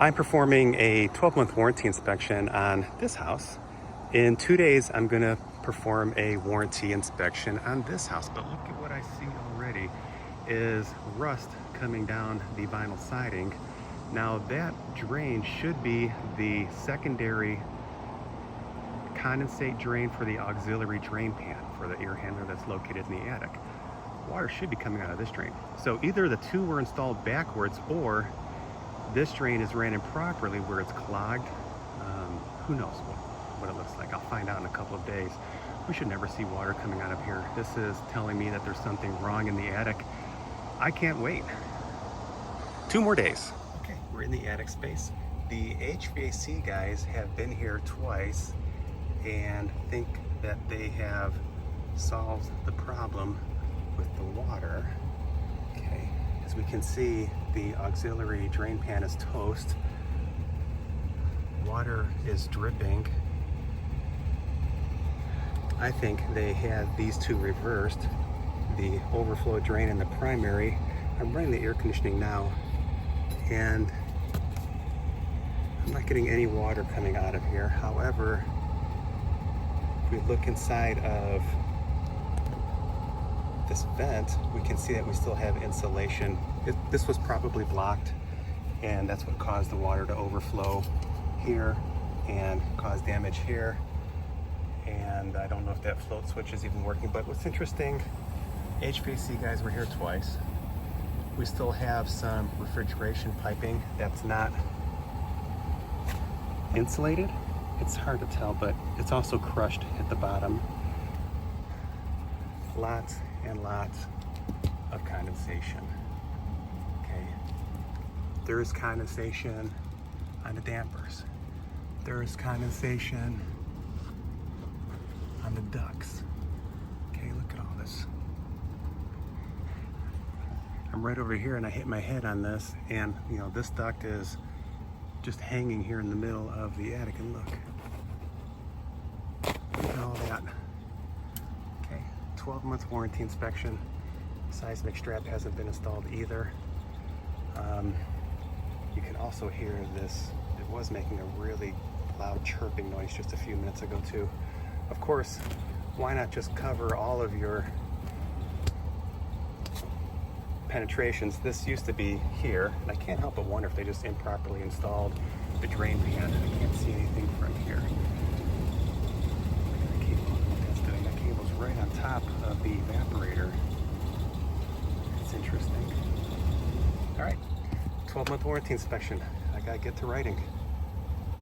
I'm performing a 12-month warranty inspection on this house. In 2 days, I'm gonna perform a warranty inspection on this house. But look at what I see already is rust coming down the vinyl siding. Now that drain should be the secondary condensate drain for the auxiliary drain pan for the air handler that's located in the attic. Water should be coming out of this drain. So either the two were installed backwards or this drain is ran improperly where it's clogged. Who knows what it looks like. I'll find out in a couple of days. We should never see water coming out of here. This is telling me that there's something wrong in the attic. I can't wait. 2 more days. Okay, we're in the attic space. The HVAC guys have been here twice and think that they have solved the problem with the water. Okay, as we can see, the auxiliary drain pan is toast. Water is dripping. I think they had these two reversed. The overflow drain in the primary. I'm running the air conditioning now and I'm not getting any water coming out of here. However, if we look inside of this vent, we can see that we still have insulation. This was probably blocked, and that's what caused the water to overflow here and cause damage here. And I don't know if that float switch is even working, but what's interesting, HVAC guys were here twice. We still have some refrigeration piping that's not insulated. It's hard to tell, but it's also crushed at the bottom. Lots and lots of condensation. Okay, there's condensation on the dampers. There's condensation on the ducts. Okay, look at all this. I'm right over here and I hit my head on this, and you know, this duct is just hanging here in the middle of the attic, and look at all that. Okay, 12-month warranty inspection. Seismic strap hasn't been installed either. You can also hear this. It was making a really loud chirping noise just a few minutes ago too. Of course, why not just cover all of your penetrations? This used to be here, and I can't help but wonder if they just improperly installed the drain pan. I can't see anything from here. Look at the cable, what that's doing. That cable's right on top of the evaporator. It's interesting. All right, 12-month warranty inspection. I gotta get to writing.